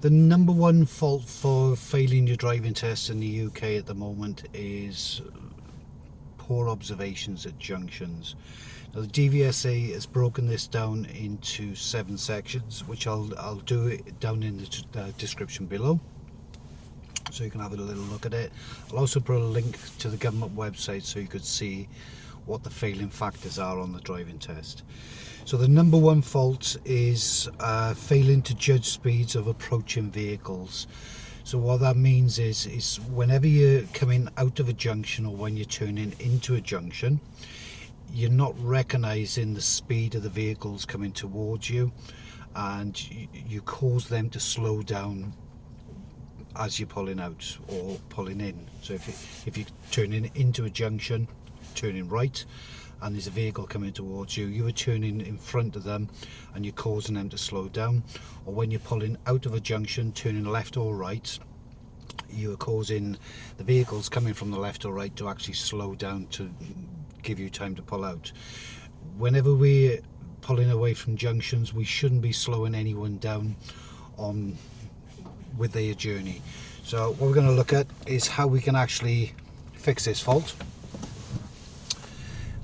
The number one fault for failing your driving test in the UK at the moment is poor observations at junctions. Now the DVSA has broken this down into 7 sections, which I'll do it down in the description below, so you can have a little look at it. I'll also put a link to the government website so you could see what the failing factors are on the driving test. So the number one fault is failing to judge speeds of approaching vehicles. So what that means is whenever you're coming out of a junction or when you're turning into a junction, you're not recognizing the speed of the vehicles coming towards you, and you cause them to slow down as you're pulling out or pulling in. So if you're turning into a junction, turning right, and there's a vehicle coming towards you, you are turning in front of them and you're causing them to slow down. Or when you're pulling out of a junction, turning left or right, you are causing the vehicles coming from the left or right to actually slow down to give you time to pull out. Whenever we're pulling away from junctions, we shouldn't be slowing anyone down with their journey. So what we're going to look at is how we can actually fix this fault.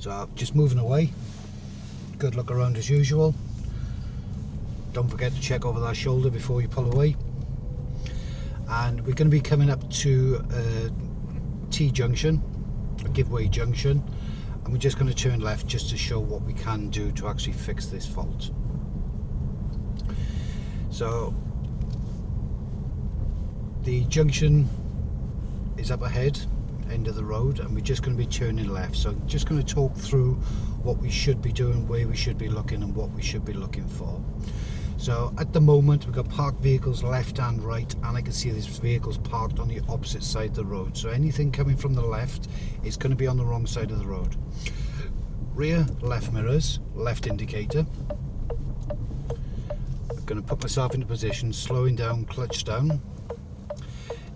So just moving away, good look around as usual. Don't forget to check over that shoulder before you pull away. And we're going to be coming up to a T-junction, a giveaway junction, and we're just going to turn left just to show what we can do to actually fix this fault. So the junction is up ahead, end of the road, and we're just going to be turning left. So I'm just going to talk through what we should be doing, where we should be looking, and what we should be looking for. So at the moment we've got parked vehicles left and right, and I can see there's vehicles parked on the opposite side of the road. So anything coming from the left is going to be on the wrong side of the road. Rear left mirrors, left indicator. I'm going to put myself into position, slowing down, clutch down.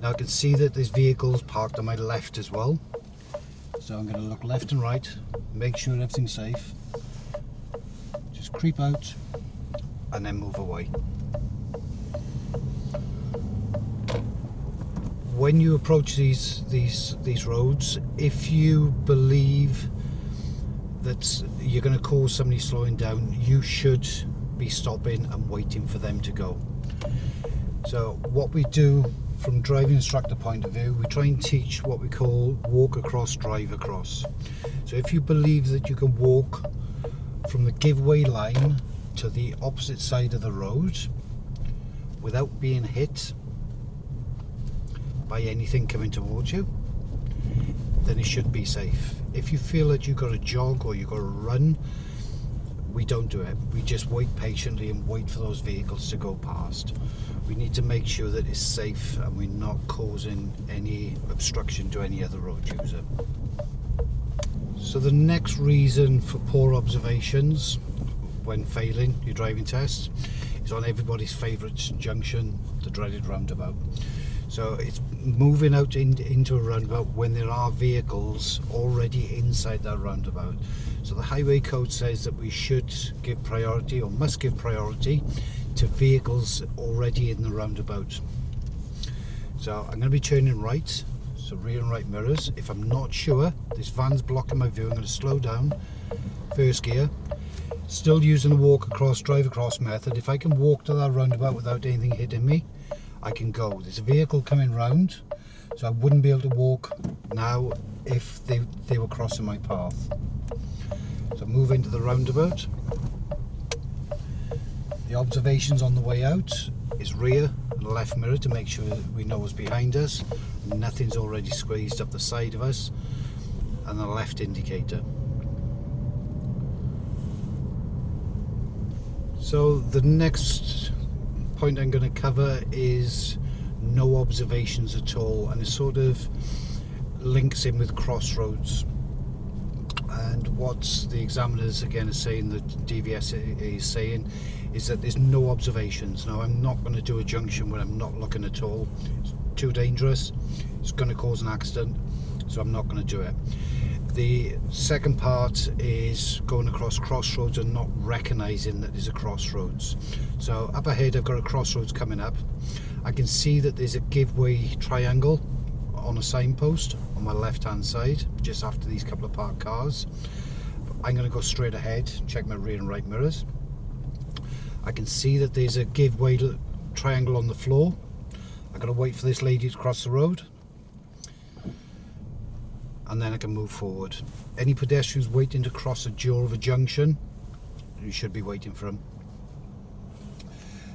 Now I can see that there's vehicles parked on my left as well. So I'm going to look left and right, make sure everything's safe. Just creep out and then move away. When you approach these roads, if you believe that you're going to cause somebody slowing down, you should be stopping and waiting for them to go. So what we do from driving instructor point of view, we try and teach what we call walk across, drive across. So if you believe that you can walk from the giveaway line to the opposite side of the road without being hit by anything coming towards you, then it should be safe. If you feel that you've got to jog or you've got to run, we don't do it. We just wait patiently and wait for those vehicles to go past. We need to make sure that it's safe and we're not causing any obstruction to any other road user. So the next reason for poor observations when failing your driving test is on everybody's favourite junction, the dreaded roundabout. So it's moving out into a roundabout when there are vehicles already inside that roundabout. So the highway code says that we should give priority, or must give priority, to vehicles already in the roundabout. So I'm going to be turning right, so rear and right mirrors. If I'm not sure, this van's blocking my view, I'm going to slow down, first gear, still using the walk across, drive across method. If I can walk to that roundabout without anything hitting me, I can go. There's a vehicle coming round, so I wouldn't be able to walk now if they were crossing my path. So move into the roundabout. The observations on the way out is rear and left mirror to make sure that we know what's behind us, nothing's already squeezed up the side of us, and the left indicator. So the next point I'm going to cover is no observations at all, and it sort of links in with crossroads. And what the examiners again are saying, that DVS is saying, is that there's no observations. Now I'm not going to do a junction where I'm not looking at all. It's too dangerous, it's going to cause an accident, so I'm not going to do it. The second part is going across crossroads and not recognising that there's a crossroads. So up ahead I've got a crossroads coming up. I can see that there's a give way triangle on a signpost on my left hand side, just after these couple of parked cars. I'm going to go straight ahead, check my rear and right mirrors. I can see that there's a give way triangle on the floor. I've got to wait for this lady to cross the road, and then I can move forward. Any pedestrians waiting to cross a door of a junction, you should be waiting for them.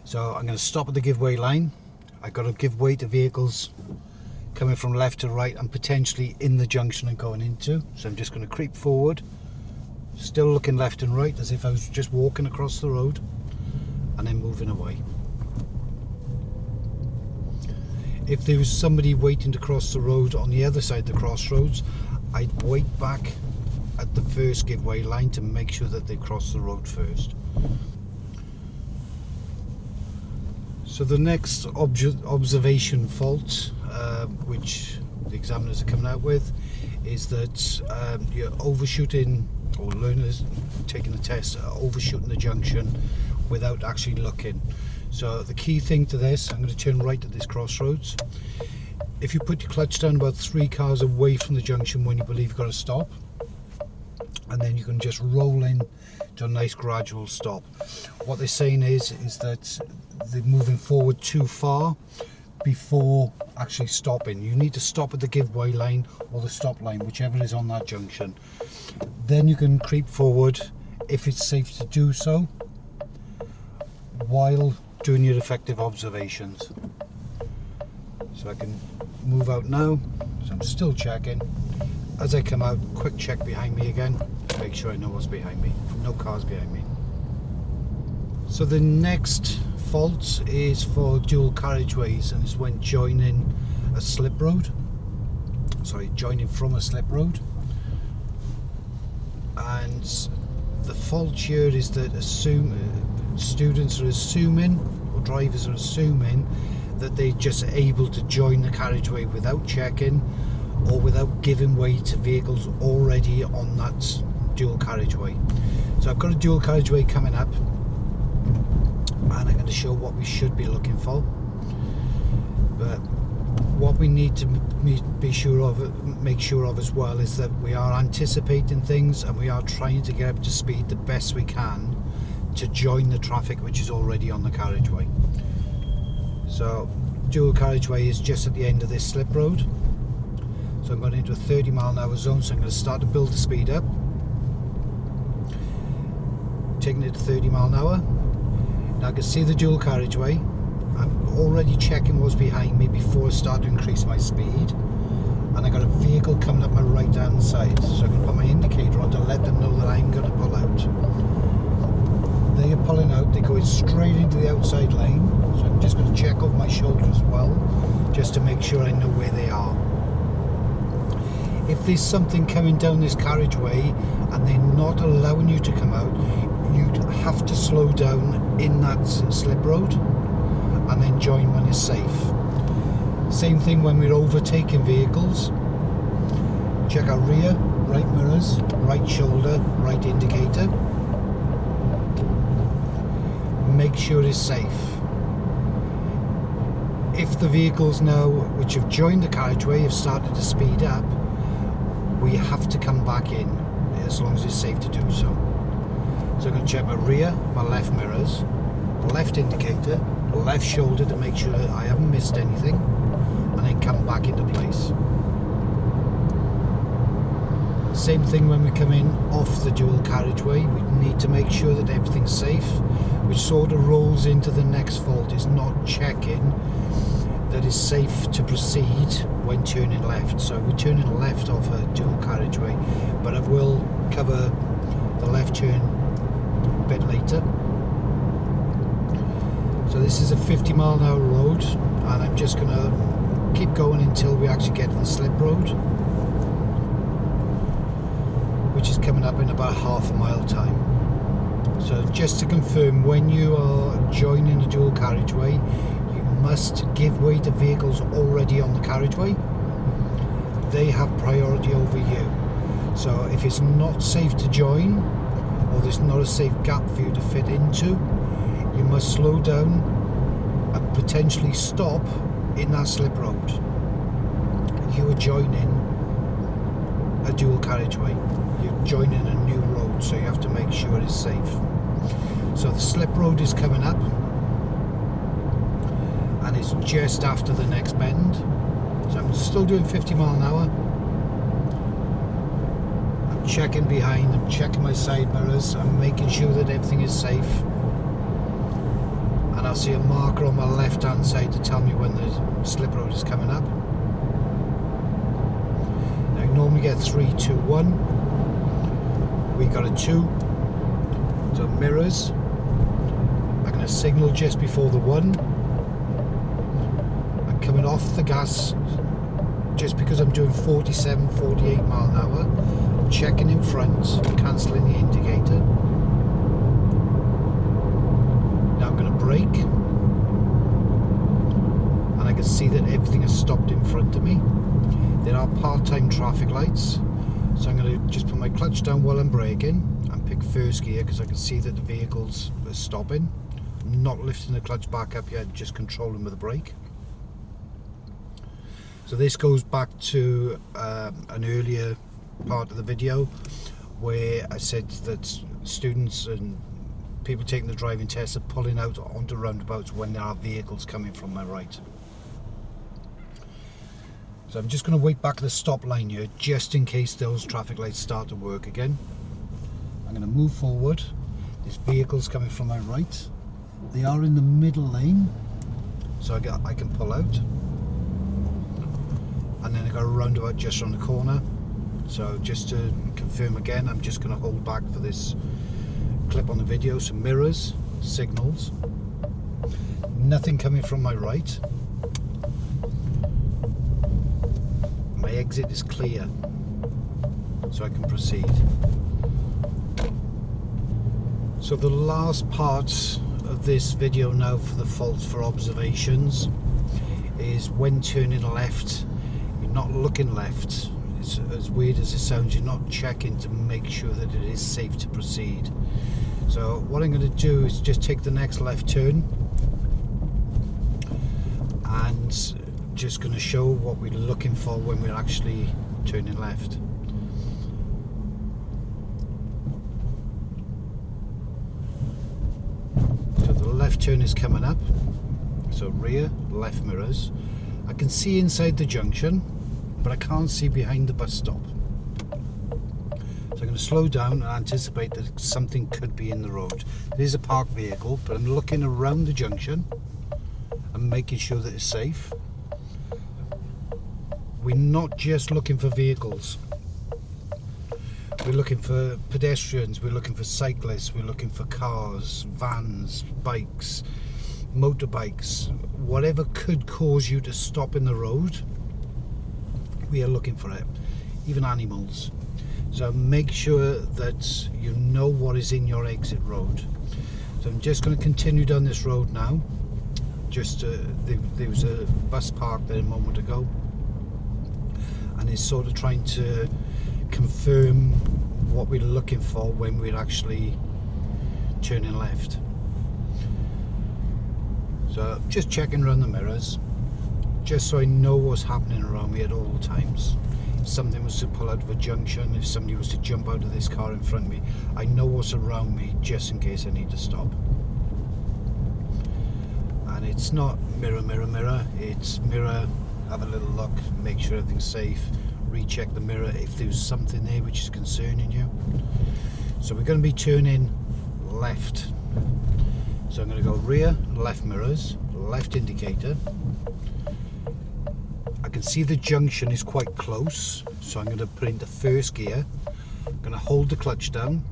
So I'm going to stop at the give way line. I've got to give way to vehicles coming from left to right and potentially in the junction I'm going into. So I'm just going to creep forward, still looking left and right as if I was just walking across the road, and then moving away. If there was somebody waiting to cross the road on the other side of the crossroads, I'd wait back at the first give way line to make sure that they cross the road first. So the next observation fault, which the examiners are coming out with, is that you're overshooting, or learners taking the test are overshooting the junction without actually looking. So the key thing to this, I'm going to turn right at this crossroads. If you put your clutch down about 3 cars away from the junction when you believe you've got to stop, and then you can just roll in to a nice gradual stop. What they're saying is that they're moving forward too far before actually stopping. You need to stop at the give way line or the stop line, whichever is on that junction. Then you can creep forward if it's safe to do so, while doing your effective observations. So I can move out now, so I'm still checking. As I come out, quick check behind me again to make sure I know what's behind me. No cars behind me. So the next fault is for dual carriageways, and it's when joining a slip road. Sorry, joining from a slip road. And the fault here is that students are assuming, or drivers are assuming, that they're just able to join the carriageway without checking or without giving way to vehicles already on that dual carriageway. So I've got a dual carriageway coming up, and I'm going to show what we should be looking for. But what we need to make sure of as well is that we are anticipating things, and we are trying to get up to speed the best we can to join the traffic which is already on the carriageway. So dual carriageway is just at the end of this slip road. So I'm going into a 30-mile-an-hour zone, so I'm going to start to build the speed up. Taking it to 30 mile an hour. Now I can see the dual carriageway. I'm already checking what's behind me before I start to increase my speed. And I got a vehicle coming up my right hand side. So I'm going to put my indicator on to let them know that I'm going to pull out. They are pulling out, they're going straight into the outside lane. So I'm just going to check over my shoulder as well, just to make sure I know where they are. If there's something coming down this carriageway and they're not allowing you to come out, you'd have to slow down in that slip road and then join when it's safe. Same thing when we're overtaking vehicles. Check our rear, right mirrors, right shoulder, right indicator. Make sure it's safe. If the vehicles now which have joined the carriageway have started to speed up, we have to come back in as long as it's safe to do so. So I'm going to check my rear, my left mirrors, left indicator, left shoulder to make sure I haven't missed anything, and then come back into place. Same thing when we come in off the dual carriageway, we need to make sure that everything's safe, which sort of rolls into the next fault, is not checking that it's safe to proceed when turning left. So we're turning left off a dual carriageway, but I will cover the left turn a bit later. So this is a 50 mile an hour road, and I'm just going to keep going until we actually get to the slip road, which is coming up in about half a mile time. So just to confirm, when you are joining a dual carriageway, you must give way to vehicles already on the carriageway. They have priority over you. So if it's not safe to join, or there's not a safe gap for you to fit into, you must slow down and potentially stop in that slip road. You are joining a dual carriageway. You're joining a new road, so you have to make sure it's safe. So the slip road is coming up, and it's just after the next bend. So I'm still doing 50 mile an hour. I'm checking behind, I'm checking my side mirrors, I'm making sure that everything is safe. And I'll see a marker on my left hand side to tell me when the slip road is coming up. Now you normally get 3, 2, 1. We got a 2. So mirrors. I'm going to signal just before the 1. I'm coming off the gas just because I'm doing 47, 48 mile an hour. I'm checking in front, cancelling the indicator. Now I'm going to brake, and I can see that everything has stopped in front of me. There are part-time traffic lights, so I'm going to just put my clutch down while I'm braking and pick first gear because I can see that the vehicles are stopping. I'm not lifting the clutch back up yet, just controlling with the brake. So this goes back to an earlier part of the video where I said that students and people taking the driving test are pulling out onto roundabouts when there are vehicles coming from my right. So I'm just going to wait back at the stop line here just in case those traffic lights start to work again. I'm going to move forward. There's vehicles coming from my right. They are in the middle lane, so I can pull out. And then I got a roundabout just around the corner. So just to confirm again, I'm just going to hold back for this clip on the video. So mirrors, signals, nothing coming from my right. My exit is clear, so I can proceed. So the last part of this video now for the faults for observations is when turning left, you're not looking left. It's as weird as it sounds, you're not checking to make sure that it is safe to proceed. So what I'm going to do is just take the next left turn and just going to show what we're looking for when we're actually turning left. So the left turn is coming up, so rear, left mirrors. I can see inside the junction, but I can't see behind the bus stop. So I'm going to slow down and anticipate that something could be in the road. There's a parked vehicle, but I'm looking around the junction and making sure that it's safe. We're not just looking for vehicles. We're looking for pedestrians, we're looking for cyclists, we're looking for cars, vans, bikes, motorbikes, whatever could cause you to stop in the road. We are looking for it, even animals. So make sure that you know what is in your exit road. So I'm just going to continue down this road now. Just there was a bus parked there a moment ago, and it's sort of trying to confirm what we're looking for when we're actually turning left. So just checking around the mirrors, just so I know what's happening around me at all times. If something was to pull out of a junction, if somebody was to jump out of this car in front of me, I know what's around me just in case I need to stop. And it's not mirror, mirror, mirror, it's mirror, have a little look, make sure everything's safe, recheck the mirror if there's something there which is concerning you. So we're going to be turning left. So I'm going to go rear, left mirrors, left indicator. I can see the junction is quite close, so I'm going to put into first gear. I'm going to hold the clutch down.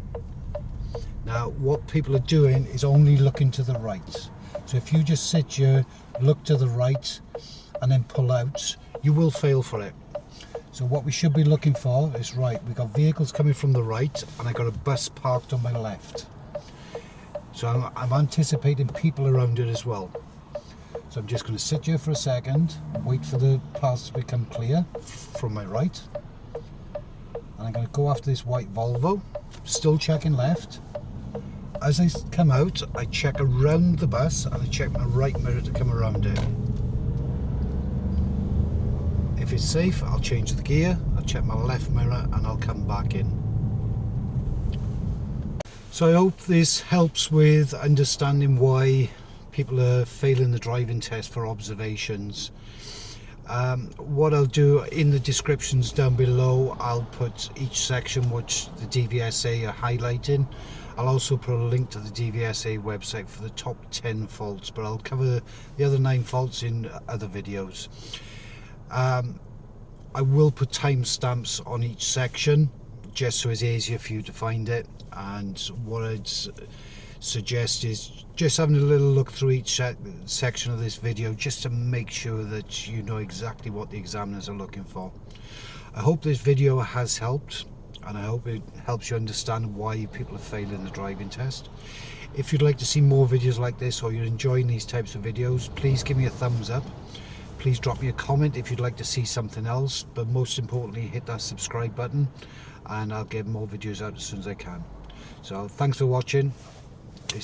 Now what people are doing is only looking to the right. So if you just sit here, look to the right and then pull out, you will fail for it. So what we should be looking for is, right, we've got vehicles coming from the right and I got a bus parked on my left. So I'm anticipating people around it as well. So I'm just going to sit here for a second, wait for the paths to become clear from my right. And and I'm going to go after this white Volvo, still checking left. As I come out, I check around the bus and I check my right mirror to come around it. If it's safe, I'll change the gear, I'll check my left mirror and I'll come back in. So I hope this helps with understanding why people are failing the driving test for observations. What I'll do in the descriptions down below, I'll put each section which the DVSA are highlighting. I'll also put a link to the DVSA website for the top 10 faults, but I'll cover the other 9 faults in other videos. I will put timestamps on each section just so it's easier for you to find it, and what I'd suggest is just having a little look through each section of this video just to make sure that you know exactly what the examiners are looking for. I hope this video has helped, and I hope it helps you understand why people are failing the driving test. If you'd like to see more videos like this, or you're enjoying these types of videos, please give me a thumbs up. Please drop me a comment if you'd like to see something else, but most importantly hit that subscribe button and I'll get more videos out as soon as I can. So thanks for watching.